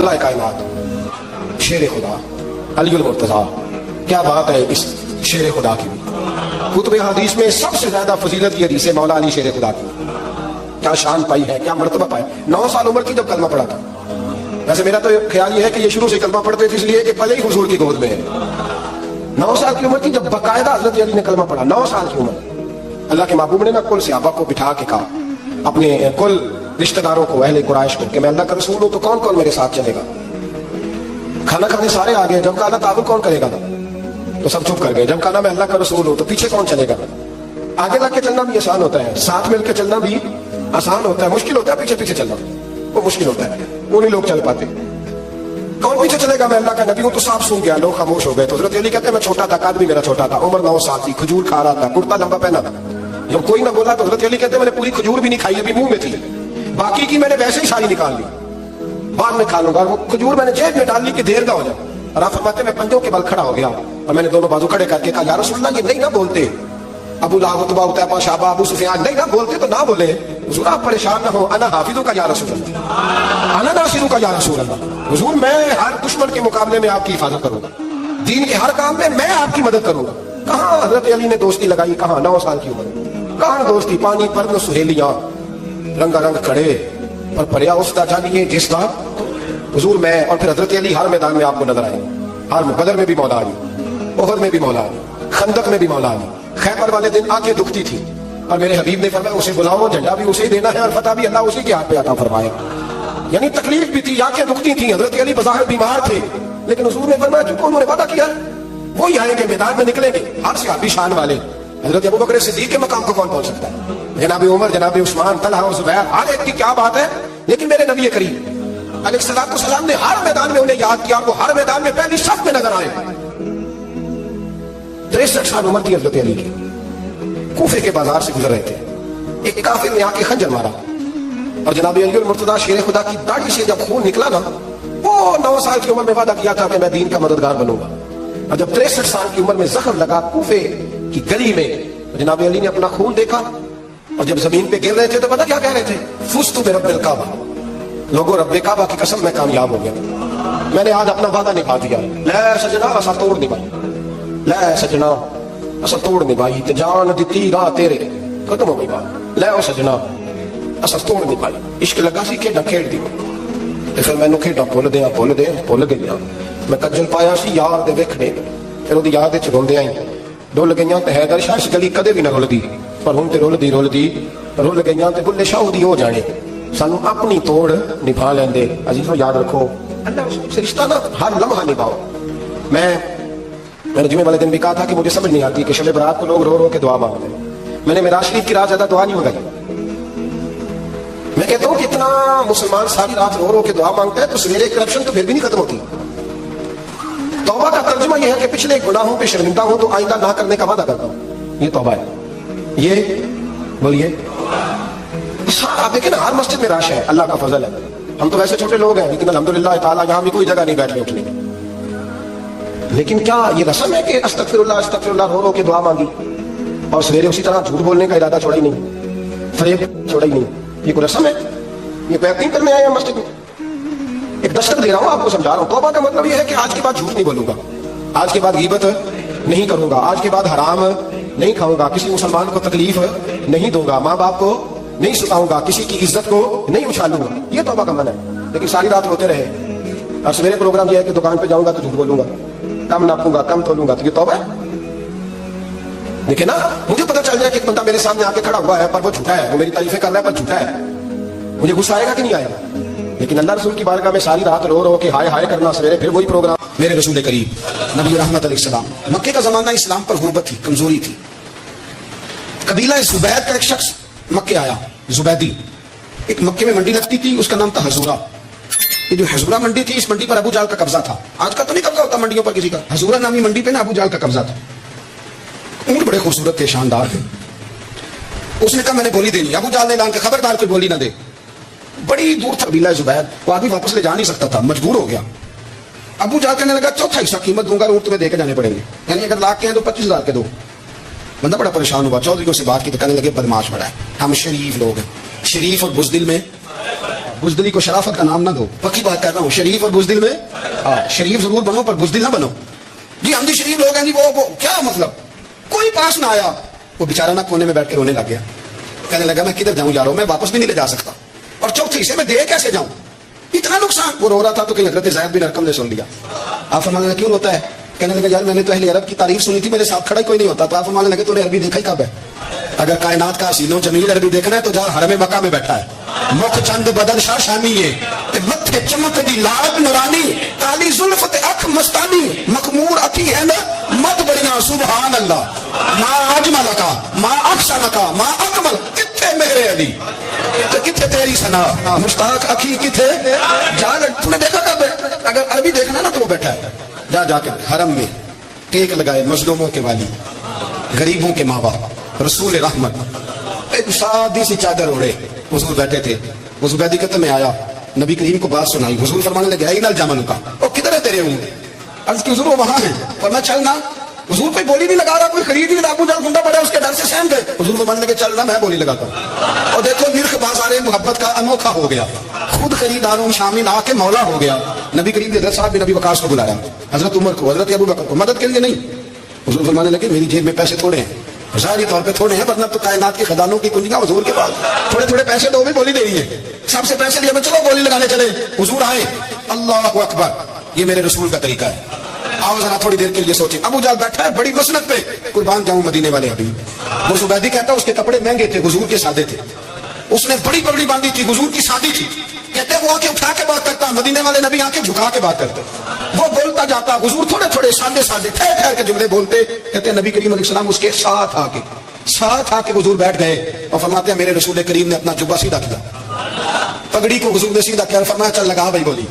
اللہ کائنات شیر خدا علی المرتضیٰ، کیا بات ہے اس شیر خدا کی. کتب حدیث میں سب سے زیادہ فضیلت کی حدیث ہے مولا علی شیر خدا کی. کیا شان پائی ہے، کیا مرتبہ پایا. 9 سال عمر کی جب کلمہ پڑھا تھا. ویسے میرا تو خیال یہ ہے کہ یہ شروع سے کلمہ پڑھتے تھے اس لیے کہ پہلے ہی حضور کی گود میں ہے. 9 سال کی عمر کی جب باقاعدہ حضرت علی نے کلمہ پڑھا. 9 سال کی عمر. اللہ کے محبوب نے نا کل صحابہ کو بٹھا کے کہا، اپنے کل رشتہ داروں کو، اہل قریش کو، کہ میں اللہ کا رسول ہوں تو کون کون میرے ساتھ چلے گا. کھانا کھانے سارے آ گئے. جب کہا تعاون کون کرے گا تو سب چپ کر گئے. جب کہا میں اللہ کا رسول ہوں تو پیچھے کون چلے گا. آگے لگ کے چلنا بھی آسان ہوتا ہے، ساتھ مل کے چلنا بھی آسان ہوتا ہے. مشکل ہوتا ہے پیچھے پیچھے چلنا، وہ مشکل ہوتا ہے. وہ نہیں لوگ چل پاتے. کون پیچھے چلے گا، میں اللہ کا نبی ہوں. تو صاف سن گیا، لوگ خاموش ہو گئے. تو حضرت علی کہتے ہیں میں چھوٹا تھا، قد بھی میرا چھوٹا تھا، عمر 9 سال تھی، کھجور کھا رہا تھا، کرتا لمبا پہنا تھا. جب کوئی نہ بولا تو حضرت علی کہتے ہیں میں نے پوری کھجور بھی نہیں کھائی، ابھی منہ میں تھی، باقی کی میں نے ویسے ہی ساری نکال لی، بعد میں کھا لوں گا. وہ کھجور میں نے جیب میں ڈال لی کہ دیر نہ ہو جائے. اور آپ فرماتے میں پنجوں کے بل کھڑا ہو گیا اور میں نے دونوں بازو کھڑے کر کے کہا یا رسول اللہ یہ نہیں نہ بولتے. ابو لہب عتبہ عتیبہ شعبہ ابو سفیان نہیں نہ بولتے تو نہ بولے. حضور آپ پریشان نہ ہو، انا حافظوں کا یا رسول اللہ، انا ناصروں کا یا رسول اللہ. حضور میں ہر دشمن کے مقابلے میں آپ کی حفاظت کروں گا، دین کے ہر کام میں آپ کی مدد کروں گا. کہاں حضرت علی نے دوستی لگائی، کہاں 9 سال کی عمر کہاں دوستی. پانی پر سہیلیاں رنگا رنگ کھڑے اور پریا اس کا جانیے جس کا حضور میں. اور پھر حضرت علی ہر میدان میں آپ کو نظر آئے. ہر بدر میں بھی مولا علی، احد میں بھی مولا علی، خندق میں بھی مولا علی. خیبر والے دن آنکھیں دکھتی تھی اور میرے حبیب نے فرمایا اسے بلاؤ، جھنڈا بھی اسے دینا ہے اور فتح بھی اللہ اسی کے ہاتھ پہ عطا فرمائے. یعنی تکلیف بھی تھی، آنکھیں دکھتی تھیں. حضرت علی بظاہر بیمار تھے لیکن حضور نے فرمایا جو انہوں نے وعدہ کیا وہی آئیں گے، میدان میں نکلیں گے. ہر صحابی شان والے. حضرت ابوبکر صدیق کے مقام کو کون پہنچ سکتا ہے. جناب عمر، جناب عثمان، طلحہ و زبیر، ہر ایک کی کیا بات ہے. لیکن میرے نبی کریم علیہ السلام نے ہر میدان میں انہیں یاد کیا، وہ ہر میدان میں پہلی صف میں نظر آئے. 63 سال عمر تھی حضرت علی کی. کوفے کے بازار سے گزر رہے تھے، ایک کافر نے آ کے خنجر مارا اور جناب علی المرتضیٰ شیر خدا کی داڑھی سے جب خون نکلا نا، وہ 9 سال کی عمر میں وعدہ کیا تھا کہ میں دین کا مددگار بنوں گا. اور جب 63 سال کی عمر میں زخم لگا کوفے کی گلی میں، جناب علی نے اپنا خون دیکھا اور جب زمین پہ گر رہے تھے تو پتہ کیا کہہ رہے تھے، فزت برب الکعبہ. لوگوں رب کعبہ کی قسم میں کامیاب ہو گیا، میں نے آج اپنا وعدہ نبھا دیا. لا سجنا اسا توڑ نبھائی، لا سجنا اسا توڑ نبھائی تے جان دتی راہ تیرے. ختم ہو گئی بات. لا سجنا اسا توڑ نبھائی. عشق لگا سی کھیڈاں کھیڈ دی تے پھر مینوں کھیڈاں بھول گئیاں. میں کجل پایا سی یار دے ویکھنے، پھر اودی یاد وچ روندے آئی. ڈل گئیاں تے حیدر شاہ اس گلی کدے بھی نہ رلدی، پر ہن تے رل گئیاں تے بلے شاہ دی ہو جانے. سانو اپنی توڑ نبھا لیندے. عزیزو یاد رکھو اللہ سے رشتہ نہ ہر لمحہ نبھاؤ. میں نے جمعے والے دن بھی کہا تھا کہ مجھے سمجھ نہیں آتی کہ شب برات کو لوگ رو رو کے دعا مانگتے ہیں. میں نے معراج شریف کی رات زیادہ دعا نہیں منگائی. میں کہتا ہوں کہ اتنا مسلمان ساری رات رو رو کے دعا مانگتا ہے تو سویرے کرپشن تو پھر بھی نہیں ختم ہوتی. توبہ کا ترجمہ یہ ہے کہ پچھلے گناہوں پہ شرمندہ ہوں تو آئندہ نہ کرنے کا وعدہ کرتا ہوں. یہ توبہ ہے. یہ بولیے آپ دیکھیں نا ہر مسجد میں رش ہے، اللہ کا فضل ہے. ہم تو ویسے چھوٹے لوگ ہیں لیکن الحمدللہ تعالیٰ یہاں بھی کوئی جگہ نہیں بیٹھنے اٹھنے کی. لیکن کیا یہ رسم ہے کہ استغفر اللہ رو رو کے دعا مانگی اور سویرے اسی طرح جھوٹ بولنے کا ارادہ چھوڑا ہی نہیں، فریب چھوڑا ہی نہیں؟ یہ کوئی رسم ہے؟ یہ بیعت نہیں کرنے آئے ہیں مسجد میں. ایک دستک دے رہا ہوں، آپ کو سمجھا رہا ہوں. توبہ کا مطلب یہ ہے کہ آج کے بعد جھوٹ نہیں بولوں گا، آج کے بعد غیبت نہیں کروں گا، آج کے بعد حرام نہیں کھاؤں گا، کسی مسلمان کو تکلیف نہیں دوں گا، ماں باپ کو نہیں ستاؤں گا، کسی کی عزت کو نہیں اچھالوں گا. یہ توبہ کا من ہے. لیکن ساری رات ہوتے رہے اور سویرے پروگرام یہ ہے کہ دکان پہ جاؤں گا تو جھوٹ بولوں گا، کم ناپوں گا، کم تولوں گا. تو یہ توبہ ہے؟ دیکھیں نا مجھے پتہ چل جائے کہ ایک بندہ میرے سامنے آ کے کھڑا ہوا ہے پر وہ جھوٹا ہے، وہ میری تعریفیں کر رہا ہے پر جھوٹا ہے، مجھے غصہ آئے گا کہ نہیں آئے گا؟ لیکن اللہ رسول کی بارگاہ میں ساری رات رو رو کے ہائے ہائے کرنا، سویرے پھر وہی پروگرام. میرے رسول کریم نبی رحمت علیہ السلام، مکے کا زمانہ اسلام پر غربت تھی، کمزوری تھی. قبیلہ زبید کا ایک شخص مکے آیا، زبیدی. ایک مکے میں منڈی لگتی تھی، اس کا نام تھا حضورہ. یہ جو حضورہ منڈی تھی، اس منڈی پر ابو جہل کا قبضہ تھا. آج کا تو نہیں قبضہ ہوتا منڈیوں پر کسی کا. حضورہ نامی منڈی پہ نا ابو جہل کا قبضہ تھا. اونٹ بڑے خوبصورت تھے، شاندار تھے. اس نے کہا میں نے بولی دینی. ابو جہل نے اعلان کیا خبردار کوئی بولی نہ دے. بڑی دور تھا قبیلہ زبید، وہ آدمی واپس لے جا نہیں سکتا تھا، مجبور ہو گیا. ابو جہل کہنے لگا چوتھا حصہ قیمت دوں گا، اونٹ تمہیں دے کے جانے پڑیں گے، یعنی اگر لاکھ کے ہیں تو 25,000 کے دو. بندہ بڑا پریشان ہوا. چودھریوں سے بات کی تو کہنے لگے بدماش بڑا ہے، ہم شریف لوگ ہیں. شریف اور بزدل میں بزدلی کو شرافت کا نام نہ دو. پکی بات کر رہا ہوں, شریف اور بزدل میں شریف ضرور بنو پر بزدل نہ بنو. جی ہم بھی شریف لوگ ہیں جی, وہ کیا مطلب. کوئی پاس نہ آیا, وہ بیچارہ نہ کونے میں بیٹھ کے رونے لگ گیا, کہنے لگا میں کدھر جاؤں یارو, میں واپس بھی نہیں لے جا سکتا, اور چوتھے حصے میں دے کیسے جاؤں, اتنا نقصان. وہ رو رہا تھا تو کہ حضرت زید بن ارقم نے سن لیا. آپ فرمانے لگے کیوں ہوتا ہے؟ کہنے لگا یار میں نے تو اہل عرب کی تعریف سنی تھی, میرے ساتھ کھڑا ہی کوئی نہیں ہوتا. تو آپ فرمانے لگے تو نے عربی دیکھا ہی کب ہے؟ اگر کائنات کا حسین و جمیل عربی دیکھنا ہے تو جہاں حرم مکہ میں بیٹھا ہے. مکھ چند بدن شاہ شامی ہے تے متھے چمک دی لاٹ نورانی, کالی زلف تے اکھ مستانی, مخمور اکھی ہے نا مت بڑیاں سبحان اللہ. ما اجمل کا ما احسن کا ما اکمل, کتھے میرے علی تے کتھے تیری ثنا, مشتاق اکھی کتھے جا. تم نے دیکھا کب ہے؟ اگر عربی دیکھنا نا تو وہ بیٹھا ہے. جا کے حرم میں ٹیک لگائے, مظلوموں کے والی, غریبوں کے ماں باپ, رسول رحمت, ایک سادی سی چادر اوڑے حضور بیٹھے تھے. حضور بیدی قطع میں آیا, نبی کریم کو بات سنائی. حضور فرمانے لگے ائی نال جامن کا, او کدھر ہے تیرے اونٹ؟ عرض کی حضور وہ وہاں ہیں. فرمایا چلنا. حضور کوئی بولی نہیں لگا رہا, کوئی خرید نہیں, ابو جہل گنڈا پڑا اس کے ڈر سے سہم گئے. حضور فرمانے لگے چلنا, میں بولی لگاتا ہوں. اور دیکھو نرخ بازار محبت کا انوکھا ہو گیا, خود خریداروں شامل آ کے مولا ہو گیا. نبی کریم نے حضرت صاحب بن ابی وقاص کو بلایا, حضرت عمر کو, حضرت ابو بکر کو, مدد کے لیے نہیں. حضور فرمانے لگے میری جیب میں پیسے تھوڑے ہیں, ظاہری طور پہ تھوڑے ہیں, ورنہ تو کائنات کے خزانوں کی کنجیاں حضور کے پاس. تھوڑے تھوڑے پیسے دو بھی بولی دے رہی ہے, سب سے پیسے لیے چلو بولی لگانے چلے. حضور آئے, اللہ اکبر, یہ میرے رسول کا طریقہ ہے, آؤ ذرا تھوڑی دیر کے لیے سوچیں. ابو جہل بیٹھا ہے بڑی مسنت پہ, قربان جاؤں مدینے والے ابھی. وہ زبیدی کہتا ہے اس کے کپڑے مہنگے تھے, حضور کے سادے تھے. اس نے بڑی پگڑی باندھی تھی, حضور کی سادی تھی. کہتے ہیں وہ آنکھیں اٹھا کے بات کرتا, مدینے والے نبی آنکھیں جھکا کے بات کرتے. وہ بولتا جاتا, حضور تھوڑے تھوڑے سادے سادے ٹھہر ٹھہر کے جملے بولتے. کہتے ہیں نبی کریم علیہ السلام اس کے ساتھ آ کے حضور بیٹھ گئے اور فرماتے ہیں میرے رسول کریم نے اپنا جبہ سیدھا کیا, پگڑی کو حضور نے سیدھا کیا, فرمایا چل لگا بھائی بولی.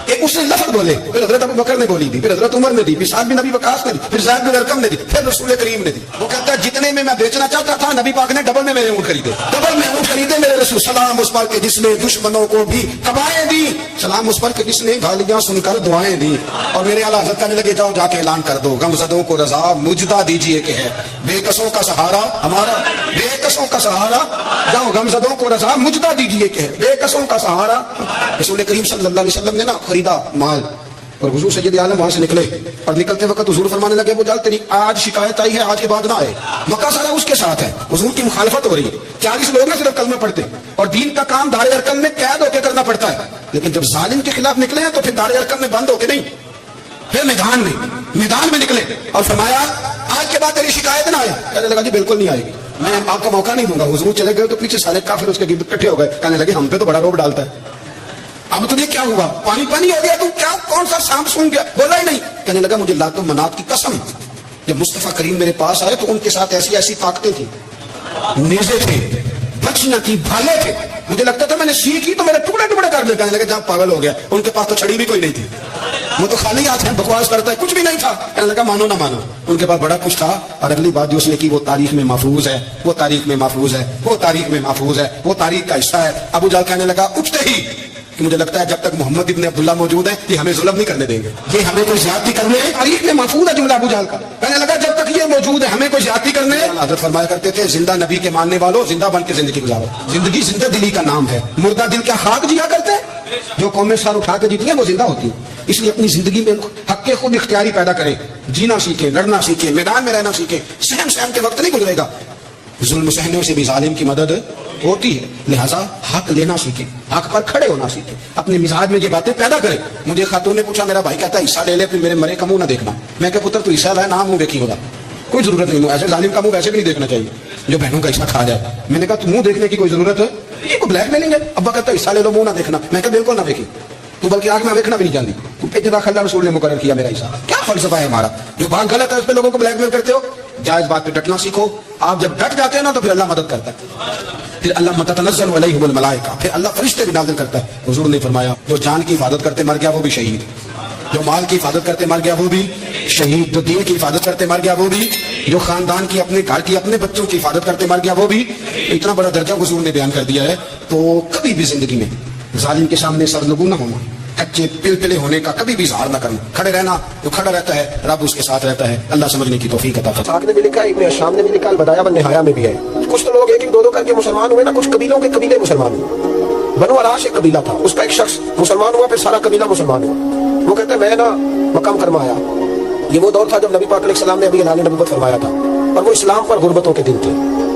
ایک اس نے لفظ بولے, پھر حضرت ابو بکر نے بولی دی, پھر حضرت عمر نے دی, پھر سعد بن ابی وقاص نے دی, پھر زید بن ارقم نے دی, پھر رسول کریم نے دی. وہ کہتا ہے جتنے میں بیچنا چاہتا تھا نبی پاک نے ڈبل میں میرے اونٹ خریدے, ڈبل میں اونٹ خریدے میرے رسول. سلام اس پر کہ جس نے دشمنوں کو بھی قبائیں دی, سلام اس پر کہ جس نے گالیاں سن کر دعائیں دی. اور میرے اعلیٰ حضرت کہنے لگے جاؤ جا کے اعلان کر دو, غمزدوں کو رضا مجدہ دیجئے کہ ہے بے کسوں کا سہارا ہمارا, بے کسوں کا سہارا. جاؤ غمزدوں کو رضا مجدہ دیجئے کہ ہے بے کسوں کا سہارا. رسول کریم صلی اللہ علیہ وسلم نے نا خریدا مال, اور حضور سید عالم وہاں سے نکلے, اور نکلتے وقت حضور فرمانے لگے وہ جال تیری آج شکایت آئی ہے, آج کے بعد نہ آئے. مکہ سارا اس کے ساتھ ہے, حضور کی مخالفت ہو رہی ہے, 40 لوگ ہیں صرف کلمہ پڑھتے, اور دین کا کام دار ارکم میں قید ہو کے کرنا پڑتا ہے. لیکن جب ظالم کے خلاف نکلے ہیں تو پھر دار ارکم میں بند ہو کے نہیں, پھر میدان میں نکلے, اور فرمایا آج کے بعد تیری شکایت نہ آئے. کہنے لگا جی بالکل نہیں آئے گی, میں آپ کا موقع نہیں دوں گا. حضور چلے گئے تو پیچھے سارے کافر اس کے گرد اکٹھے ہو گئے, کہنے لگے ہم پہ تو بڑا روب ڈالتا ہے, اب تجھے کیا ہوا, پانی ہو گیا, تو کیا کون سا سانپ سون گیا, بولا ہی نہیں. کہنے لگا مجھے لات و منات کی قسم, جب مصطفیٰ کریم میرے پاس آئے تو ان کے ساتھ ایسی طاقتیں تھیں, نیزے تھے, بچیاں تھی, بھالے تھے. مجھے لگتا تھا میں نے سی کی تو میرے ٹکڑے کر دے. کہنے لگے جہاں پاگل ہو گیا, ان کے پاس تو چھڑی بھی کوئی نہیں تھی, وہ تو خالی ہاتھ ہیں, بکواس کرتا ہے, کچھ بھی نہیں تھا. کہنے لگا مانو نہ مانو, ان کے پاس بڑا کچھ تھا. اور اگلی بات جو اس نے کی وہ تاریخ میں محفوظ ہے, وہ تاریخ میں محفوظ ہے, وہ تاریخ میں محفوظ ہے, وہ تاریخ کا حصہ ہے. ابو جہل کہنے لگا اٹھتے ہی کہ مجھے لگتا ہے جب تک محمد ابن عبداللہ موجود ہے یہ ہمیں ظلم نہیں کرنے دیں گے, یہ ہمیں کوئی زیادتی کرنے, تاریخ میں محفوظ ہے جملہ ابو جہل کا. کہنے لگا جب تک یہ موجود ہے ہمیں کوئی زیادتی کرنے. حضرت فرمایا کرتے تھے زندہ نبی کے ماننے والوں زندہ بن کے زندگی گزارو, زندگی زندہ دلی کا نام ہے, مردہ دل کیا خاک جیا کرتے ہیں, جو قومیں سر اٹھا کے جیتی ہیں وہ زندہ ہوتی ہیں. اس لیے اپنی زندگی میں حق کے خود اختیاری پیدا کریں, جینا سیکھیں, لڑنا سیکھیں, میدان میں رہنا سیکھیں. سہم کے وقت نہیں گزرے گا, ظلم سہنے سے بھی ظالم کی مدد ہوتی ہے. لہذا حق لینا سیکھیں, حق پر کھڑے ہونا سیکھیں, اپنے مزاج میں یہ باتیں پیدا کریں. مجھے خاتون نے پوچھا, میرا بھائی کہتا ہے حصہ لے لے, پھر میرے مرے کا منہ نہ دیکھنا. میں کہ پتر تو حصہ لائے نہ منہ دیکھی ہوگا, کوئی ضرورت نہیں, ایسے ظالم کا منہ ویسے بھی نہیں دیکھنا چاہیے جو بہنوں کا حصہ کھا جائے. میں نے کہا تو منہ دیکھنے کی کوئی ضرورت ہے, یہ کوئی بلیک میلنگ ہے. ابا کہتا ہے حصہ لے لو منہ نہ دیکھنا. میں کہا بالکل نہ دیکھی, تو بلکہ آگ میں دیکھنا بھی نہیں جانتی. تو ابتدا اللہ رسول نے مقرر کیا میرا حصہ. کیا فلسفہ ہے ہمارا, جو بات غلط ہے اس پہ لوگوں کو بلیک میل کرتے ہو. جائز بات پہ ڈٹنا سیکھو. آپ جب ڈٹ جاتے ہیں نا تو پھر اللہ مدد کرتا ہے, پھر اللہ متتنزل علیہم الملائکہ, پھر اللہ فرشتے بھی نازل کرتا ہے. حضور نے فرمایا جو جان کی حفاظت کرتے مر گیا وہ بھی شہید, جو مال کی حفاظت کرتے مر گیا وہ بھی شہید, جو دین کی حفاظت کرتے مر گیا وہ بھی, جو خاندان کی, اپنے گھر کی, اپنے بچوں کی حفاظت کرتے مر گیا وہ بھی. اتنا بڑا درجہ حضور نے بیان کر دیا ہے. تو کبھی بھی زندگی میں ظالم کے سامنے سرنگو نہ ہونا, کچے پلپلے ہونے کا کبھی بھی اظہار نہ کرنا, کھڑے رہنا. جو کھڑا رہتا ہے رب اس کے ساتھ رہتا ہے. اللہ سمجھنے کی توفیق عطا فرمائے. آپ نے بھی لکھا, ابن شام نے بھی لکھا, البدایہ والنہایہ میں بھی ہے. کچھ تو لوگ ایک دو کر کے مسلمان ہوئے نا, کچھ قبیلوں کے قبیلے مسلمان ہوئے. बनु अराश एक कबीला था, उसका एक शख्स मुसलमान हुआ, फिर सारा कबीला मुसलमान हुआ। वो कहते हैं मैं ना मक्का मुकरमा आया। ये वो दौर था जब नबी पाक अलैहिस्सलाम ने अभी ऐलान नबूवत फरमाया था, और वो इस्लाम पर गुर्बतों के दिन थे।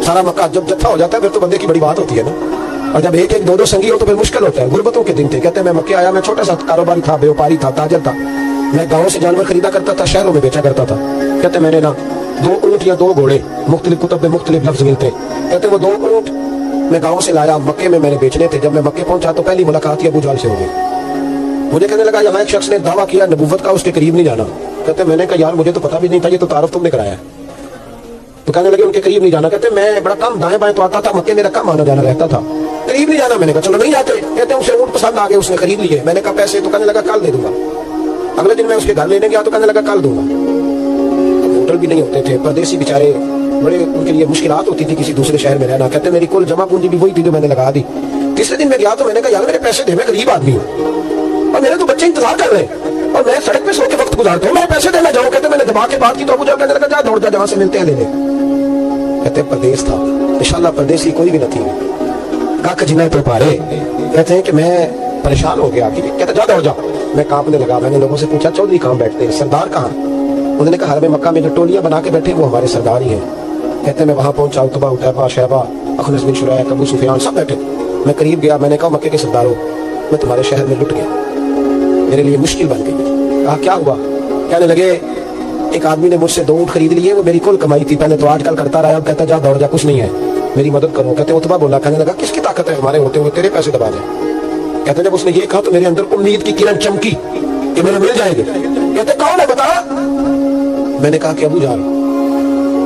सारा मक्का जब जत्था हो जाता है फिर तो बंदे की बड़ी बात होती है ना, और जब एक एक दो दो संगी हो तो फिर मुश्किल होता है। गुर्बतों के दिन थे। कहते हैं मैं मक्के आया, मैं छोटा सा कारोबारी था, व्यापारी था, ताजर था। मैं गाँव से जानवर खरीदा करता था, शहरों में बेचा करता था। कहते मैंने ना 2 ऊँट या 2 घोड़े, मुख्तलिफ कुतुब में मुख्तलिफ लफ्ज मिलते। कहते वो 2 ऊँट मैं गाँव से लाया, मक्के में मैंने बेचने थे। जब मैं मक्के पहुंचा तो पहली मुलाकात ही अबू जहल से हो गई। मुझे कहने लगा यहाँ एक शख्स ने दावा किया नबूवत का, उसके करीब नहीं जाना। कहते मैंने कहा यार मुझे तो पता भी नहीं था, ये तो तारुफ तुमने कराया है। तो कहने लगे उनके करीब नहीं जाना। कहते मैं बड़ा कम दाएं बाएं तो आता था, मक्के मेरा कम आना जाना रहता था, करीब नहीं जाना। मैंने कहा चलो नहीं जाते। कहते उसे ऊँट पसंद आ गए, उसने खरीद लिए। मैंने कहा पैसे? तो कहने लगा कल दे दूंगा। अगले दिन मैं उसके घर लेने गया तो कहने लगा कल दूंगा। होटल भी नहीं होते थे, परदेसी बेचारे, बड़े उनके लिए मुश्किलात होती थी किसी दूसरे शहर में रहना। कहते मेरी कुल जमा पूंजी भी वही थी जो मैंने लगा दी। तीसरे दिन मैं गया तो मैंने कहा यार मेरे पैसे दे, मैं गरीब आदमी हूँ और मेरे तो बच्चे इंतजार कर रहे हैं और मैं सड़क पे सो के वक्त गुजारता हूँ, मेरे पैसे देना जाऊँ। कहते मैंने दबा के बात की तो अबू जहल कहने लगा जा दौड़ जा, जहाँ से मिलते हैं ले ले। कहते परदेश था, इंशाल्लाह परदेसी कोई भी न थी, कख जिन्हें तो पारे। कहते हैं कि मैं परेशान हो गया। कहते जा दौड़ जा। मैं कांपने लगा। मैंने लोगों से पूछा चौधरी कहाँ बैठते हैं, सरदार कहाँ? उन्होंने कहा हरम मक्का में जो टोलियां बना के बैठे वो हमारे सरदार ही हैं। कहते मैं वहां पहुंचा, उतबा, उतैबा, शैबा, अखनस बिन शुरैक, अबू सुफियान सब बैठे। मैं करीब गया, मैंने कहा मक्के के सरदारों, मैं तुम्हारे शहर में लुट गया, मेरे लिए मुश्किल बन गई। कहा क्या हुआ? कहने लगे एक आदमी ने मुझसे 2 ऊँट खरीद लिए, वो मेरी कुल कमाई थी, पहले तो आजकल करता रहा, अब कहता जा दौड़ जा, कुछ नहीं है, मेरी मदद करो। कहते उतबा बोला, कहने लगा किसकी ताकत है हमारे होते हुए तेरे पैसे दबा दे। कहते जब उसने ये कहा तो मेरे अंदर उम्मीद की किरण चमकी कि मेरे मिल जाएंगे। कहते कौन है बता? मैंने कहा कि अबू जहल।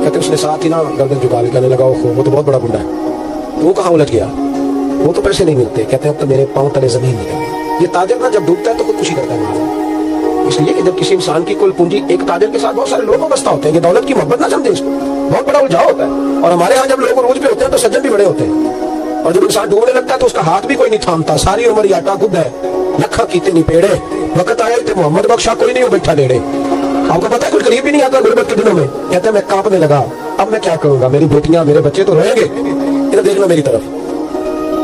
कहते उसने साथ ही ना गर्दन झुका ली, कहने लगा ओहो वो तो बहुत बड़ा गुंडा है, वो कहाँ उलझ गया, वो तो पैसे नहीं मिलते। कहते हैं अब तो मेरे पांव तले जमीन निकल। ये ताजर ना जब डूबता है तो खुदकुशी करता है, इसलिए कि जब किसी इंसान की कुल पूंजी, एक ताजर के साथ बहुत सारे लोग वाबस्ता होते हैं, कि दौलत की मोहब्बत ना समझे, इसको बहुत बड़ा उलझाव होता है। और हमारे यहाँ जब लोग रोज पे होते हैं तो सज्जन भी बड़े होते हैं, और जब इंसान डूबने लगता है तो उसका हाथ भी कोई नहीं थामता, सारी उम्र ही आटा खुद है, लखा कीते नहीं पेड़े, वक्त आया थे मोहम्मद बख्शा कोई नहीं बैठा नेड़े। आपको पता है कुछ करीब भी नहीं आता गुर्बत के दिनों में। कहते हैं मैं कांपने लगा, अब मैं क्या करूंगा, मेरी बेटियां मेरे बच्चे तो रोएंगे, इधर देखना मेरी तरफ।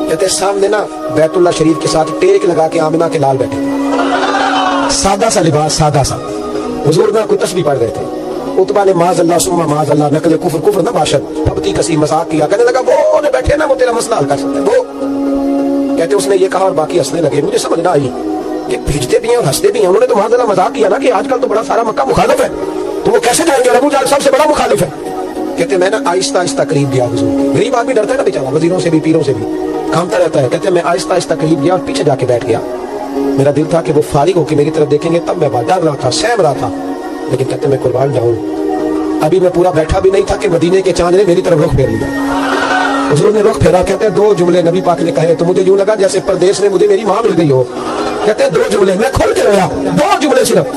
कहते हैं सामने ना बैतुल्लाह शरीफ के साथ टेक लगा के आमिना के लाल बैठे, सादा सा लिबास, सादा सा। हुजूर ना कोई तस्बीह पढ़ रहे थे। उतबा ने माज़अल्लाह सुम्मा माज़अल्लाह नकल कुफ्र कुफ्र ना बाशद फबती कसी मजाक किया। कहने लगा वो ने बैठे ना वो तेरा मसला हल कर सकते हैं वो। कहते उसने ये कहा और बाकी हंसने लगे। मुझे समझ ना आई कि भेजते भी हैं और हंसते भी हैं। उन्होंने तो माज़अल्लाह मजाक किया ना कि आजकल तो बड़ा सारा मक्का मुखालिफ है, तो वो कैसे जाएंगे, अबू जहल सबसे बड़ा मुखालिफ है। कहते मैं ना आहिस्ता आहिस्ता करीब गया हुजूर। गरीब आदमी डरता है ना बेचारा, वजीरों से भी पीरों से भी कामता रहता है। कहते मैं आहिस्ता आहिस्ता करीब गया और पीछे जाके बैठ गया। मेरा दिल था कि वो फारिग होकर मेरी तरफ देखेंगे, तब मैं डर रहा था, सहम रहा था। लेकिन कहते मैं कुर्बान जाऊं, अभी मैं पूरा बैठा भी नहीं था कि मदीने के चांद ने मेरी तरफ रुख फेर लिया। हुजूर ने रुख फेरा। कहते हैं 2 जुमले नबी पाक ने कहे तो मुझे यूं लगा जैसे परदेश में मुझे मेरी मां मिल गई हो। कहते हैं 2 जुमले, मैं खुल के रोया, 2 जुमले सिर्फ।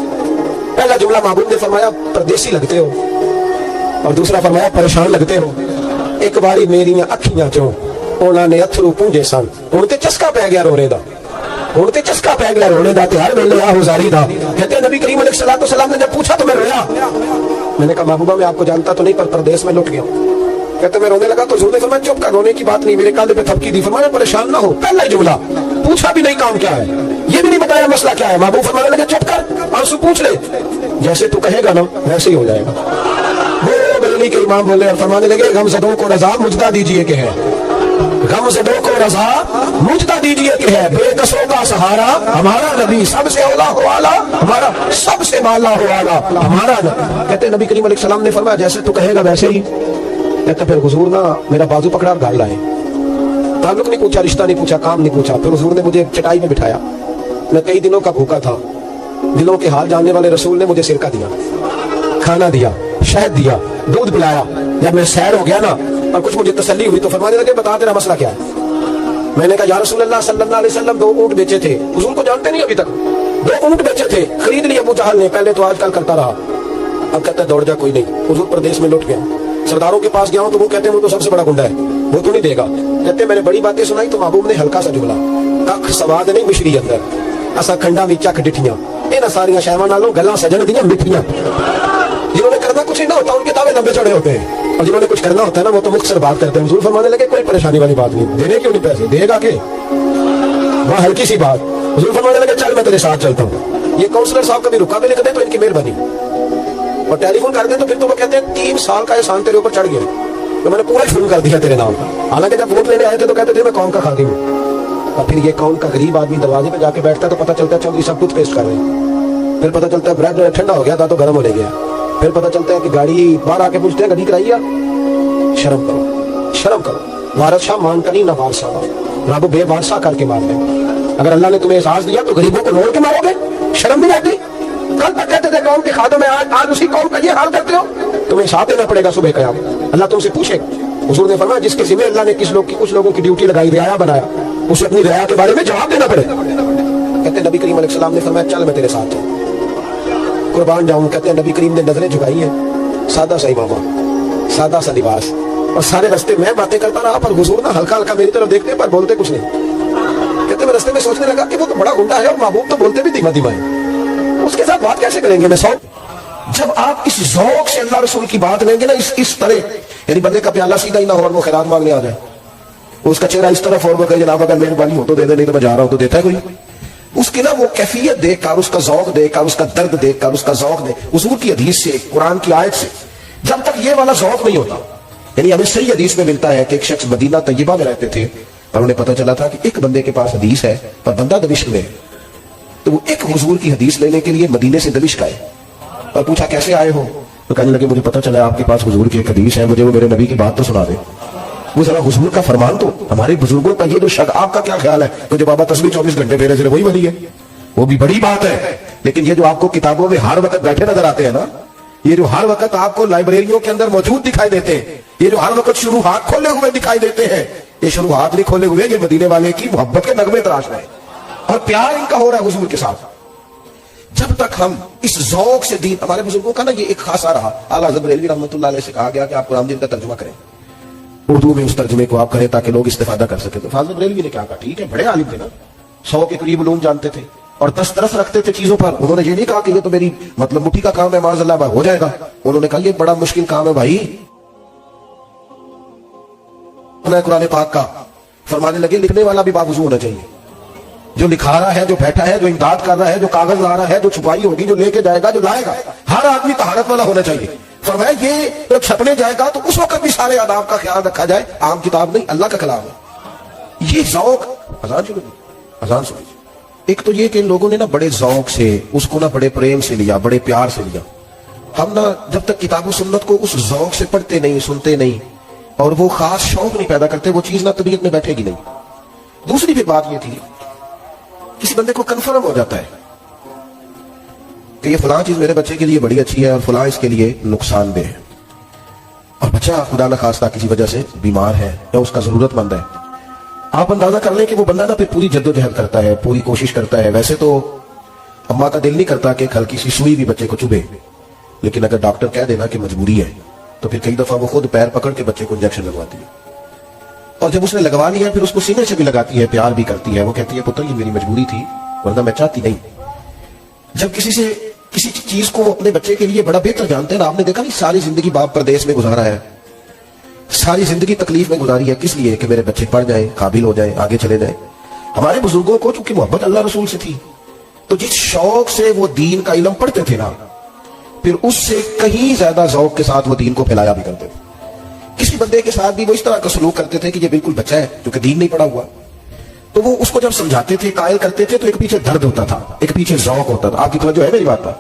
पहला जुमला महबूब ने फरमाया परदेसी लगते हो, और दूसरा फरमाया परेशान लगते हो। एक बारी मेरी अखियां चो उन्होंने अथरू पूंजे सन, हुण ते चस्का पै गया रोने दा, हुण ते चस्का पै गया रोने दा, हर वेले आहुजारी दा। कहते हैं नबी करीम अलैहिस्सलाम ने जब पूछा तो मैं रोया। मैंने कहा महबूबा मैं आपको जानता तो नहीं, पर परदेश में लुट गया। कहते मैं रोने लगा तो हुजूर ने फरमाया चुप कर, रोने की बात नहीं, मेरे कांधे पे थपकी दी। फरमाया परेशान ना हो। पहला ही जुमला, पूछा भी नहीं काम क्या है, ये भी नहीं बताया मसला क्या है। महबूब फरमाने लगे चुप कर, आंसू पूछ ले, जैसे तू कहेगा ना वैसे ही हो जाएगा। वो गली के इमाम बोले और फरमाने लगे गमज़दों को रज़ा मुजदा दीजिए कि है, गमज़दों को रज़ा मुजदा दीजिए कि है, बेकसों का सहारा हमारा नबी, सबसे औला हो आला हमारा, सबसे बाला हो आला हमारा। कहते नबी करीम अलैहिस्सलाम ने फरमाया जैसे तू कहेगा वैसे ही। कहते फिर हुजूर ना मेरा बाजू पकड़ा और घर लाए, ताल्लुक नहीं पूछा, रिश्ता नहीं पूछा, काम नहीं पूछा। फिर हुजूर ने मुझे चटाई में बिठाया। मैं कई दिनों का भूखा था, दिलों के हाल जानने वाले रसूल ने मुझे सिरका दिया, खाना दिया, शहद दिया, दूध पिलाया। जब मैं सैर हो गया ना और कुछ मुझे तसल्ली हुई तो फरमाने लगे बता तेरा मसला क्या है। मैंने कहा या रसूलल्लाह सल्लल्लाहु अलैहि वसल्लम 2 ऊँट बेचे थे, हुजूर को जानते नहीं अभी तक, 2 ऊँट बेचे थे, खरीद लिए अबू जहल ने, पहले तो आजकल करता रहा, अब कहता है दौड़ जा कोई नहीं। हुजूर प्रदेश में लुट गया, सरदारों के पास गया हूं तो वो कहते हैं वो तो सबसे बड़ा गुंडा है, वो तो नहीं देगा। कहते मैंने बड़ी बातें सुनाई तो महबूब ने हल्का सा जुमला, कख सवाद नहीं मिश्री अंदर, असा खंडा भी चक डिठियां, इन्हां सारियां शैवां नालों गल्लां सजण दियां मिठियां। जिन्होंने करना कुछ नहीं ना होता उनके दावे लंबे चौड़े होते हैं, और जिन्होंने कुछ करना होता है ना वो तो मुख्तसर बात करते हैं। हुजूर फरमाने लगे कोई परेशानी वाली बात नहीं, देने क्यों नहीं पैसे, देगा के वहाँ हल्की सी बात, हुजूर फरमाने लगे चल मैं तेरे साथ चलता हूँ। ये काउंसलर साहब कभी रुका भी नहीं करते तो इनकी मेहरबानी, और टेलीफोन कर दे तो फिर तो वो कहते हैं 3 साल का एहसान तेरे ऊपर चढ़ गया, तो मैंने पूरा शुरू कर दिया तेरे नाम पर। हालांकि जब वोट लेने आए थे तो कहते थे मैं कौन का खादी हूँ, और फिर ये कौन का गरीब आदमी दरवाजे पे जाके बैठता है तो पता चलता है चौधरी सब कुछ पेस्ट कर रहे हैं। फिर पता चलता है ब्रेड ठंडा हो गया था तो गर्म होने गया। फिर पता चलता है कि गाड़ी बाहर आके पूछते हैं गाड़ी कराइए। शर्म करो, शर्म करो। वारस शाह मानता नहीं ना वारसा, रब बेवारसा करके मार दे। अगर अल्लाह ने तुम्हें एहसास दिया तो गरीबों को रोड के मारोगे, शर्म नहीं आती? कल तक कहते थे कौम की खादों में, आज उसी कौम का ये हाल करते हो। तुम्हें हिसाब देना पड़ेगा सुबह कयामत, अल्लाह तुमसे पूछेगा। हुजूर ने फरमाया जिसके जिम्मे अल्लाह ने कुछ लोगों की ड्यूटी लगाई, रियाया बनाया, उसे अपनी रियाया के बारे में जवाब देना पड़ेगा। कहते नबी करीम अलैहि सलाम ने फरमाया चल मैं तेरे साथ चल, कुर्बान जाऊं। कहते हैं नबी करीम ने नजरें झुकाई हैं, सादा सा इमामा, सादा सा लिबास, और सारे रास्ते मैं बातें करता रहा, पर हुजूर ना हल्का हल्का मेरी तरफ देखते पर बोलते कुछ नहीं। कहते मैं रास्ते में सोचने लगा कि वो तो बड़ा गुंडा है और महबूब तो बोलते भी धीमा धीमा है, उसके साथ बात कैसे करेंगे। मैं जब आप इस ज़ौक़ से अल्लाह रसूल की बात लेंगे ना, इस तरह, यानी बंदे का प्याला सीधा ही ना हो और वो खैरात मांगने आ जाए, उसका चेहरा इस तरफ और वो कहे जनाब अगर मेहरबानी हो तो दे दे, नहीं तो मैं जा रहा हूं, तो देता है कोई? उसकी ना वो कैफियत देखकर, उसका ज़ौक़ देखकर, उसका दर्द देखकर, उसका ज़ौक़ दे हुजूर की हदीस से, कुरान की आयत से, जब तक ये वाला ज़ौक़ नहीं होता। यानी हमें सही हदीस में मिलता है कि एक शख्स मदीना तय्यबा में रहते थे और उन्हें पता चला था कि एक बंदे के पास हदीस है पर बंदा दमिश्क में है, तो वो एक हुजूर की हदीस लेने के लिए मदीने से दमिश्क आए और पूछा कैसे आए हो, तो कहने लगे मुझे पता चला आपके पास हुजूर की एक हदीस है, मुझे वो मेरे नबी की बात तो सुना दे। वो जरा हुजूर का फरमान तो, हमारे बुजुर्गों का ये जो शक, आपका क्या ख्याल है? तो जो बाबा तस्बीह 24 घंटे फेरे से वही बनी है, वो भी बड़ी बात है। लेकिन ये जो आपको किताबों में हर वक्त बैठे नजर आते हैं ना, ये जो हर वक्त आपको लाइब्रेरियों के अंदर मौजूद दिखाई देते हैं, ये जो हर वक्त शुरूआत खोले हुए दिखाई देते हैं, ये शुरूआत नहीं खोले हुए, ये मदीने वाले की मोहब्बत के नगमे तराश रहे और प्यार इनका हो रहा है हुजूर के साथ। जब तक हम इस ज़ौक़ से दीन, हमारे बुजुर्गों का ना ये एक खासा रहा। आला हज़रत बरेलवी रहमतुल्लाह अलैह से कहा गया कि आप कुरान का तर्जुमा करें, उर्दू में उस तर्जुमे को आप करें ताकि लोग इस्तेफादा कर सके। तो हज़रत बरेलवी ने क्या कहा, ठीक है, बड़े आलिम थे ना, 100 के करीब उलूम जानते थे और दस्तरस रखते थे चीजों पर। उन्होंने ये नहीं कहा कि ये तो मेरी मतलब मुट्ठी का काम है, माज़अल्लाह हो जाएगा। उन्होंने कहा ये बड़ा मुश्किल काम है भाई, कुरान पाक का। फरमाने लगे लिखने वाला भी बावजूद होना चाहिए, जो लिखा रहा है, जो बैठा है, जो इमदाद कर रहा है, जो कागज ला रहा है, जो छुपाई होगी, जो लेके जाएगा, जो लाएगा, हर आदमी तहारत वाला होना चाहिए। फरमाया ये जब छपने जाएगा तो उस वक्त भी सारे आदाब का ख्याल रखा जाए, आम किताब नहीं, अल्लाह का कलाम है। ये ज़ौक़, अजान शुरू, अजान सुनी। एक तो ये कि इन लोगों ने ना बड़े ज़ौक़ से उसको ना बड़े प्रेम से लिया, बड़े प्यार से लिया। हम ना जब तक किताब सुन्नत को उस ज़ौक़ से पढ़ते नहीं, सुनते नहीं और वो खास शौक नहीं पैदा करते, वो चीज ना तबीयत में बैठेगी नहीं। दूसरी फिर बात ये थी, किसी बंदे को कन्फर्म हो जाता है कि ये फलां चीज मेरे बच्चे के लिए बड़ी अच्छी है और फलां इसके लिए नुकसानदेह है, और बच्चा खुदा न खास्ता किसी वजह से बीमार है या उसका जरूरतमंद है, आप अंदाजा कर लें कि वो बंदा ना फिर पूरी जद्दोजहद करता है, पूरी कोशिश करता है। वैसे तो अम्मा का दिल नहीं करता कि हल्की सी सुई भी बच्चे को चुभे, लेकिन अगर डॉक्टर कह देना कि मजबूरी है तो फिर कई दफा वो खुद पैर पकड़ के बच्चे को इंजेक्शन लगवाती है, और जब उसने लगवा लिया फिर उसको सीने से भी लगाती है, प्यार भी करती है। वो कहती है पुत्र ये मेरी मजबूरी थी, वरना मैं चाहती नहीं। जब किसी चीज को अपने बच्चे के लिए बड़ा बेहतर जानते हैं ना, आपने देखा नहीं सारी जिंदगी बाप परदेश में गुजारा है, सारी जिंदगी तकलीफ में गुजारी है, किस लिए? कि मेरे बच्चे पढ़ जाए, काबिल हो जाए, आगे चले जाए। हमारे बुजुर्गों को चूंकि मोहब्बत अल्लाह रसूल से थी, तो जिस शौक से वो दीन का इल्म पढ़ते थे ना, फिर उससे कहीं ज्यादा ज़ौक़ के साथ वो दीन को फैलाया भी करते थे। किसी बंदे के साथ भी वो इस तरह का सलूक करते थे कि ये बिल्कुल बच्चा है जो कि दीन नहीं पढ़ा हुआ, तो वो उसको जब समझाते थे, कायल करते थे, तो एक पीछे दर्द होता था, एक पीछे ज़ौक़ होता था। आपकी तवज्जो है मेरी बात पर?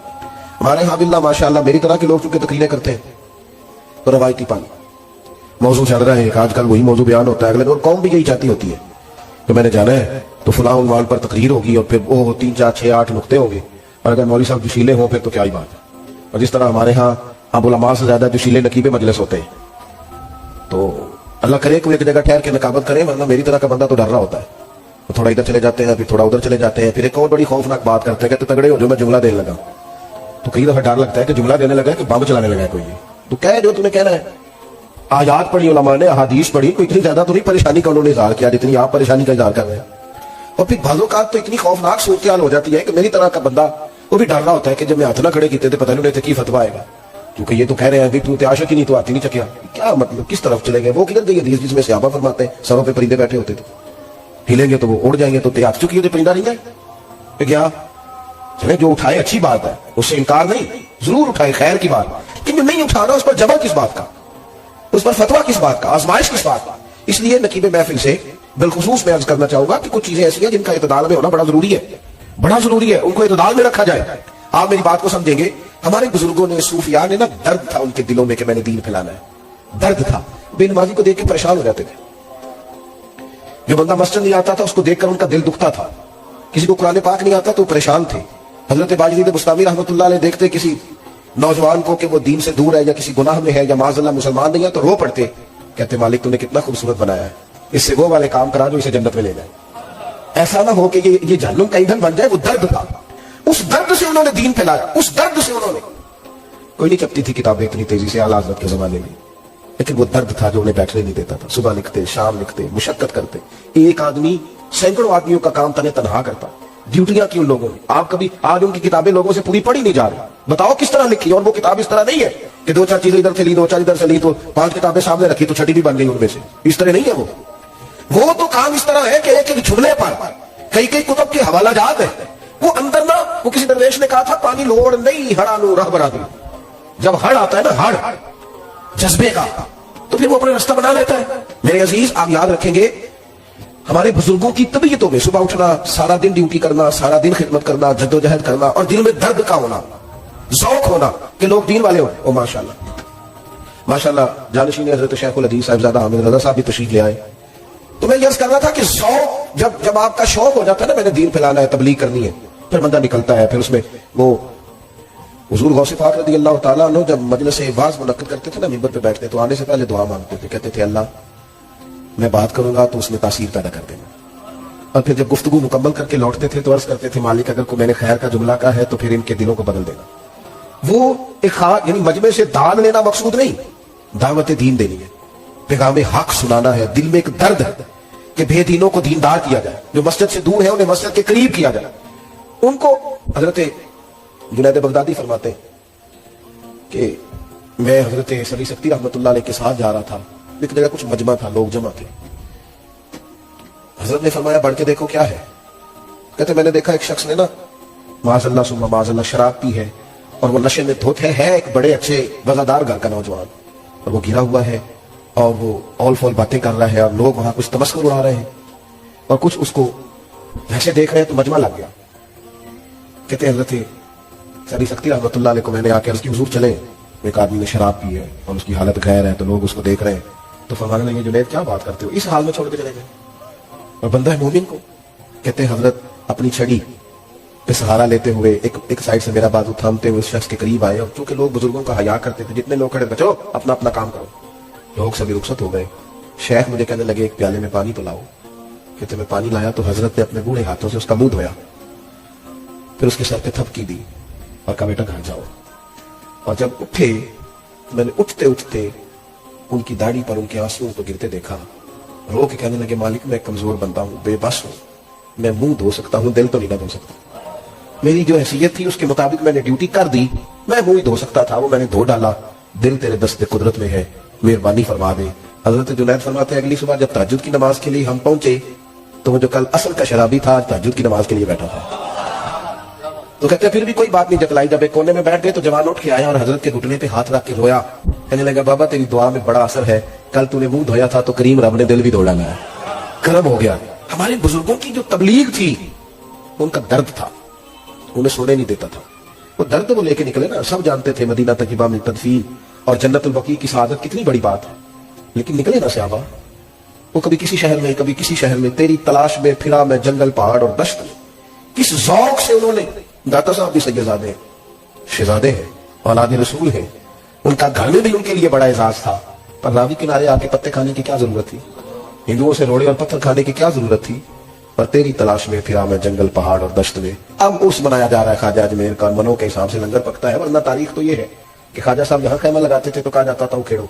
हमारे यहाँ बिल्ला माशाअल्लाह मेरी तरह के लोग चूंकि तकरीरें करते हैं तो रवायती पानी मौजूद चल रहा है, आजकल वही मौजूद बयान होता है, अगले और कौम भी यही चाहती होती है कि मैंने जाना है तो फलां उन्वान पर तकरीर होगी और फिर वो 3, 4, 6, 8 नुक्ते होंगे, और अगर मौलवी साहब जोशीले हों फिर तो क्या ही बात है। और जिस तरह हमारे यहाँ अबुलमा से ज्यादा जोशीले नकीबे मजलिस होते हैं, तो अल्लाह करे कोई एक जगह ठहर के नकाबत करे, वरना मेरी तरह का बंदा तो डर रहा होता है, तो थोड़ा इधर चले जाते हैं, फिर थोड़ा उधर चले जाते हैं, फिर एक और बड़ी खौफनाक बात करते हैं, कहते तगड़े हो जो मैं जुमला देने लगा, तो कई दफा डर लगता है कि जुमला देने लगा है कि बम चलाने लगा है कोई, तो कह जो तुम्हें कहना है। आयात पढ़ी उलमा ने, अहादीस पढ़ी, कोई इतनी ज्यादा तो नहीं परेशानी का उन्होंने इजहार किया जितनी आप परेशानी का इजहार कर रहे हैं। और फिर बाज़-औक़ात तो इतनी खौफनाक सूरत हाल हो जाती है कि मेरी तरह का बंदा वो भी डर रहा होता है कि जब मैं हाथ ना खड़े किए थे पता नहीं उन्हें की फतवा आएगा, क्योंकि ये तो कह रहे हैं कि तू आशिक ही नहीं, तो हाथी नहीं चकिया, क्या मतलब किस तरफ चले गए? वो किधर गई हदीस जिसमें सहाबा फरमाते हैं सरों पे परिंदे बैठे होते थे? हिलेंगे तो वो उड़ जाएंगे, तो त्याग चुकी है परिंदा नहीं जाए क्या? चले जो उठाए अच्छी बात है, उससे इनकार नहीं, जरूर उठाए, खैर की बात। लेकिन जो नहीं उठा रहा उस पर जमा किस बात का, उस पर फतवा किस बात का, आजमाइश किस बात का? इसलिए नकीब महफिल से बिलखुसूस मैं अर्ज करना चाहूंगा कि कुछ चीजें ऐसी हैं जिनका इत्दाल में होना बड़ा जरूरी है, बड़ा जरूरी है, उनको इत्दाल में रखा जाए। आप मेरी बात को समझेंगे। हमारे बुजुर्गों ने, सूफिया ने ना, दर्द था उनके दिलों में कि मैंने दीन फैलाना है, दर्द था। बेनमाजी को देख के परेशान हो जाते थे। जो बंदा मस्जिद नहीं आता था उसको देखकर उनका दिल दुखता था। किसी को कुरान पाक नहीं आता तो परेशान थे। हजरत बाजीद बुस्तामी रहमतुल्लाह अलैह देखते किसी नौजवान को कि वो दीन से दूर है या किसी गुनाह में है या माज़अल्लाह मुसलमान नहीं है तो रो पड़ते, कहते मालिक तूने कितना खूबसूरत बनाया है, इससे वो वाले काम करा जो इसे जन्नत में ले जाए। ऐसा ना हो कि ये जहन्नुम का ईंधन बन जाए। वो दर्द था, उस दर्द से उन्होंने दीन फैलाया, उस दर्द से उन्होंने। कोई नहीं चपती थी किताबें इतनी तेजी से आला हज़रत के जमाने में, लेकिन वो दर्द था जो उन्हें बैठने नहीं देता था। सुबह लिखते, शाम लिखते, मुशक्कत करते। एक आदमी सैकड़ों आदमियों का काम तने तनहा करता। ड्यूटियां की उन लोगों ने। आप कभी आज उनकी किताबें लोगों से पूरी पढ़ी नहीं जा रही, बताओ किस तरह लिखी। और वो किताब इस तरह नहीं है कि दो चार चीजें इधर से ली, दो चार इधर से ली, तो 5 किताबें सामने रखी तो छठी भी बन गई उनमें से। इस तरह नहीं है वो तो काम इस तरह है कि एक एक जुमले पर कई कई कुतुब के हवाला जात है। वो अंदर ना, वो किसी दरवेश ने कहा था पानी लोड़ नहीं हड़ा लो रह बरा दो। जब हड़ आता है ना, हड़ जज्बे का, तो फिर वो अपना रास्ता बना लेता है। मेरे अजीज, आप याद रखेंगे हमारे बुजुर्गों की तबीयतों में सुबह उठना, सारा दिन ड्यूटी करना, सारा दिन खिदमत करना, जद्दोजहद करना, और दिल में दर्द का होना, ज़ौक़ होना कि लोग दीन वाले हों। ओ माशाल्लाह, माशाल्लाह, जानशीन हज़रत शेखुल हदीस साहिबजादा हामिद रज़ा साहब भी तशरीफ ले आए। तो मैं यर्ज़ कर रहा था कि ज़ौक़, जब आपका शौक हो जाता है ना, मैंने दीन फैलाना है, तबलीग करनी है, फिर बंदा निकलता है। फिर उसमें वो हुज़ूर गौसे पाक रज़ी अल्लाह तआला अन्हु जब मजलिस वाज़ मुनक्किद करते थे ना, मिंबर पे बैठते तो आने से पहले दुआ मांगते थे। कहते थे अल्लाह मैं बात करूंगा तो उसमें तासीर पैदा कर देना। और फिर जब गुफ्तगू मुकम्मल करके लौटते थे तो अर्ज करते थे मालिक अगर कोई मैंने खैर का जुमला कहा है तो फिर इनके दिलों को बदल देना। वो एक यानी मजमे से दान लेना मकसूद नहीं, दावत दीन देनी है, पैगाम हक सुनाना है। दिल में एक दर्द है कि बेदीनों को दीनदार किया जाए, जो मस्जिद से दूर है उन्हें मस्जिद के करीब किया जाए। उनको हजरत जुनैद बगदादी फरमाते हैं कि मैं हजरत सली सक्ती रहमतुल्लाह अलैह के साथ जा रहा था, एक जगह कुछ मजमा था, लोग जमा थे। हजरत ने फरमाया बढ़ के देखो क्या है। कहते मैंने देखा एक शख्स ने ना माज़अल्लाह सुम्मा माज़अल्लाह शराब पी है और वो नशे में धुत है एक बड़े अच्छे वज़ादार घर का नौजवान, और वो गिरा हुआ है और वो ऑल फॉल बातें कर रहा है और लोग वहां कुछ तमस्कुर उड़ा रहे हैं और कुछ उसको वैसे देख रहे हैं तो मजमा लग गया। कहते हजरत सली सक्ती रहमतुल्लाह अलैह को मैंने आके अर्ज़ की हुज़ूर चले, एक आदमी ने शराब पी है और उसकी हालत गैर है तो लोग उसको देख रहे हैं। तो फरमाने लगे जुनैद क्या बात करते हो, इस हाल में छोड़ के चले गए। और बंदा है मोमिन को कहते हैं हजरत अपनी छड़ी पे सहारा लेते हुए एक साइड से मेरा बाजू थामते हुए उस शख्स के करीब आए। और चूंकि लोग बुजुर्गों का हया करते थे, जितने लोग खड़े थे चलो अपना अपना काम करो, लोग सभी रुखसत हो गए। शेख मुझे कहने लगे एक प्याले में पानी तो लाओ। कहते मैं पानी लाया तो हजरत ने अपने बूढ़े हाथों से उसका मुंह धोया, फिर उसके सर पे थपकी दी और कहा बेटा घर जाओ। और जब उठे मैंने उठते उठते उनकी दाढ़ी पर उनके आंसुओं को गिरते देखा। रो के कहने लगे मालिक मैं कमजोर बंदा हूं, बेबस हूं, मैं मुंह धो सकता हूं, दिल तो नहीं ना धो सकता। मेरी जो हैसियत थी उसके मुताबिक मैंने ड्यूटी कर दी, मैं मुंह ही धो सकता था, वो मैंने धो डाला। दिल तेरे दस्ते कुदरत में है, मेहरबानी फरमा दे। हजरत जुनैद फरमाते अगली सुबह जब तहज्जुद की नमाज के लिए हम पहुंचे तो वो जो कल असल का शराबी था आज तहज्जुद की नमाज के लिए बैठा था। तो कहते फिर भी कोई बात नहीं जतलाई। जब एक कोने में बैठ गए तो जवान उठ के आया और हजरत के घुटने पे हाथ रख के रोया। कहने लगा बाबा तेरी दुआ में बड़ा असर है, कल तूने मुंह धोया था तो करीम रब ने दिल भी धो डाला है, करम हो गया। हमारे बुजुर्गों की जो तबलीग थी उनका दर्द था, उन्हें सोने नहीं देता था। वो दर्द वो लेके निकले ना। सब जानते थे मदीना तय्यबा में तदफीन और जन्नतुल बकी की सआदत कितनी बड़ी बात है, लेकिन निकले ना सहाबा। वो कभी किसी शहर में कभी किसी शहर में तेरी तलाश में फिरा मैं जंगल पहाड़ और दश्त में। किस ज़ौक़ से उन्होंने, दाता साहब भी सैयदजादे शहजादे हैं, औलाद रसूल हैं, उनका घर में भी उनके लिए बड़ा एजाज था। पर रावी किनारे आके पत्ते खाने की क्या जरूरत थी, हिंदुओं से रोड़े और पत्थर खाने की क्या जरूरत थी। पर तेरी तलाश में फिरा मैं जंगल पहाड़ और दश्त में। अब उस बनाया जा रहा है ख्वाजा अजमेर का, मनों के हिसाब से लंगर पकता है। वरना तारीख तो ये है कि ख्वाजा साहब यहाँ खैमा लगाते थे तो कहा जाता था उखेड़ो,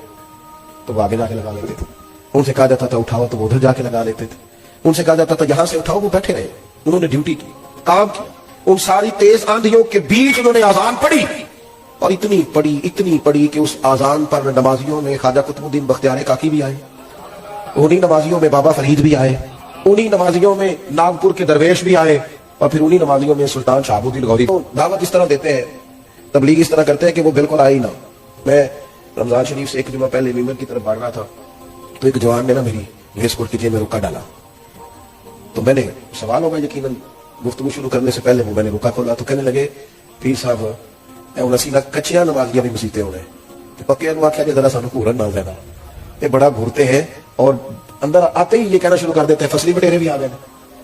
तो वो आगे जाके लगा लेते थे। उनसे कहा जाता था उठाओ तो वो उधर जाके लगा लेते थे। उनसे कहा जाता था यहां से उठाओ, वो बैठे रहे। उन्होंने ड्यूटी की, काम की। उन सारी तेज आंधियों के बीच उन्होंने आजान पढ़ी और इतनी पढ़ी कि उस आजान पर नमाजियों में ख्वाजा कुतुबुद्दीन बख्तियार काकी भी आए, उन्हीं नमाजियों में बाबा फरीद भी आए, انہی نمازیوں میں ناگپور کے درویش بھی آئے اور پھر انہی نمازیوں میں سلطان شہابالدین غوری دعوت اس طرح دیتے ہیں, تبلیغ اس طرح کرتے ہیں کہ وہ بالکل آئی نہ. میں رمضان شریف سے ایک جمعہ پہلے ممبر کی طرف بڑھ رہا تھا تو ایک جوان نے نا میری ویس کوٹ کی جیب میں رکا ڈالا. تو میں نے سوال ہوگا یقیناً گفتگو شروع کرنے سے پہلے وہ میں نے رکا کھولا تو کہنے لگے پیر صاحب اسی کچیاں نمازیاں بھی مسیطے ہونے پکے آخیا کہ ذرا سانو گھورن نہ زیادہ یہ بڑا گھورتے ہیں اور اندر آتے ہی یہ کہنا شروع کر دیتے ہیں فصلی بٹیرے بھی آ گئے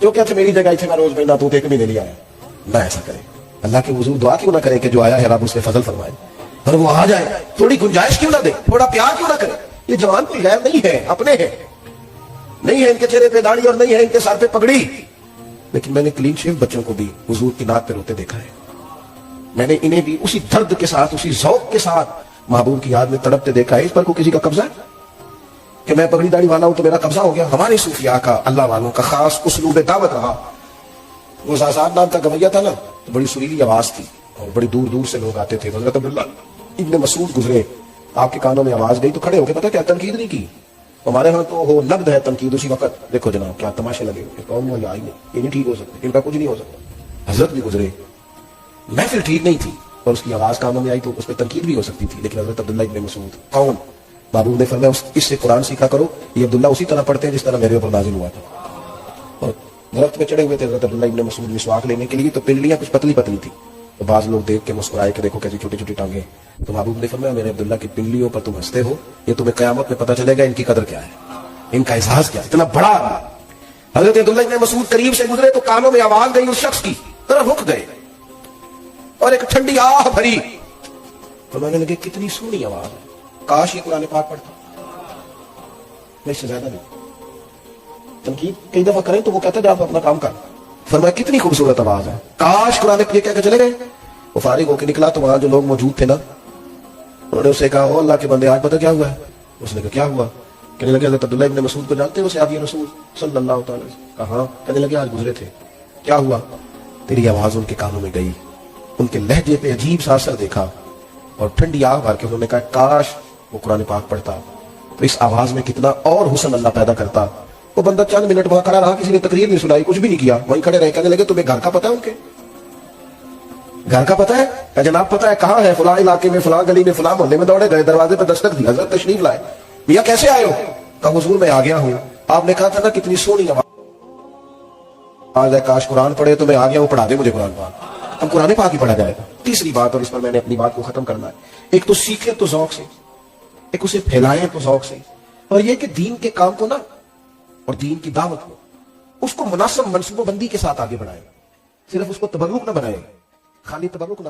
جو کہ میری جگہ اتنے میں روز بہنا تو ایک مہینے نہیں آیا. نہ ایسا کرے, اللہ کے حضور دعا کیوں نہ کرے کہ جو آیا ہے رب اس پہ فضل فرمائے اور وہ آ جائے. تھوڑی گنجائش کیوں نہ دے, تھوڑا پیار کیوں نہ کرے. یہ جوان کوئی غیر نہیں ہے, اپنے ہیں, نہیں ہے ان کے چہرے پہ داڑھی اور نہیں ہے ان کے سر پہ پگڑی, لیکن میں نے کلین شیو بچوں کو بھی حضور کی ناک پہ روتے دیکھا ہے. میں نے انہیں بھی اسی درد کے ساتھ اسی ذوق کے ساتھ محبوب کی یاد میں تڑپتے دیکھا ہے. اس پر کوئی کسی کا قبضہ ہے کہ میں پگڑی داڑھی والا ہوں تو میرا قبضہ ہو گیا؟ ہمارے صوفیاء کا اللہ والوں کا خاص اسلوب دعوت رہا. وہ زازان نام کا گویا تھا نا, تو بڑی سریلی آواز تھی اور بڑی دور دور سے لوگ آتے تھے. حضرت عبداللہ ابن مسعود گزرے, آپ کے کانوں میں آواز گئی تو کھڑے ہو کے پتہ کیا تنقید نہیں کی. ہمارے ہاں تو وہ نقد ہے تنقید اسی وقت. دیکھو جناب کیا تماشے لگے ہوئے, قوم میں آئی یہ نہیں ٹھیک ہو سکتا, ان کا کچھ نہیں ہو سکتا. حضرت بھی گزرے, محفل ٹھیک نہیں تھی اور اس کی آواز کانوں میں آئی تو اس پہ تنقید بھی ہو سکتی تھی. لیکن حضرت عبداللہ ابن مسعود کون, محبوب نے فرمایا اس سے قرآن سیکھا کرو, یہ عبداللہ اسی طرح پڑھتے ہیں جس طرح میرے اوپر نازل ہوا تھا. اور درخت پہ چڑھے ہوئے تھے حضرت عبداللہ ابن مسعود مسواک لینے کے لیے, تو پنڈلیاں کچھ پتلی پتلی تھی. تو بعض لوگ دیکھ کے مسکرائے کہ دیکھو کیسی چھوٹی چھوٹی ٹانگیں. تو محبوب نے فرمایا میرے عبداللہ کی پنڈلیوں پر تم ہنستے ہو, یہ تمہیں قیامت میں پتہ چلے گا ان کی قدر کیا ہے, ان کا احساس کیا ہے. اتنا بڑا حضرت عبداللہ ابن مسعود قریب سے گزرے تو کانوں میں آواز گئی اس شخص کی, ذرا رک گئے اور ایک ٹھنڈی آہ بھری. فرمانے لگے کتنی سونی آواز ہے, کاش یہ قرآن پاک پڑھتا. میں اس سے زیادہ نہیں. تنقید کئی دفعہ کریں تو وہ کہتا ہے جا اپنا کام کر. فرمایا کتنی خوبصورت آواز ہے, کاش قرآن یہ کہہ کے چلے گئے. وہ فارغ ہو کے نکلا تو وہاں جو لوگ موجود تھے نا, انہوں نے اسے کہا او اللہ کے بندے آج پتہ کیا ہوا ہے؟ اس نے کہا کیا ہوا؟ کہنے لگے حضرت عبداللہ ابن مسعود کو جانتے ہو صحابی رسول صلی اللہ تعالی وسلم؟ کہا ہاں. کہنے لگے آج گزرے تھے. کیا ہوا؟ تیری آواز ان کے کانوں میں گئی, ان کے لہجے پہ عجیب سا اثر دیکھا اور ٹھنڈی آہ بھر کے انہوں نے کہا کاش وہ قرآن پاک پڑھتا تو اس آواز میں کتنا اور حسن اللہ پیدا کرتا. وہ بندہ چند منٹ وہاں کھڑا رہا, کسی نے تقریر نہیں سنائی, کچھ بھی نہیں کیا, وہیں کھڑے رہے. کہنے لگے تمہیں گھر کا پتہ ہے ان کے, گھر کا پتہ ہے؟ کہ جناب پتہ ہے کہاں ہے, فلاں علاقے میں فلاں گلی میں فلاں محلے میں. دوڑے گئے, دروازے پہ دستک دی, حضرت تشریف لائے. میاں کیسے آئے ہو؟ کہا حضور میں آ گیا ہوں, آپ نے کہا تھا نا کتنی سونی آواز ہے, کاش قرآن پڑھے تو میں آ گیا ہوں, پڑھا دے مجھے قرآن پاک. ہم قرآن پاک ہی پڑھا جائے گا. تیسری بات, اور اس پر میں نے اپنی بات کو ختم کرنا ہے, ایک تو سیکھیں تو ذوق سے, ایک اسے پھیلائیں تو ذوق سے, اور یہ کہ دین کے کام کو نا اور دین کی دعوت کو اس کو مناسب منصوبہ بندی کے ساتھ آگے بڑھائیں. صرف اس کو تبرک نہ بنائیں, خالی تبرک نہ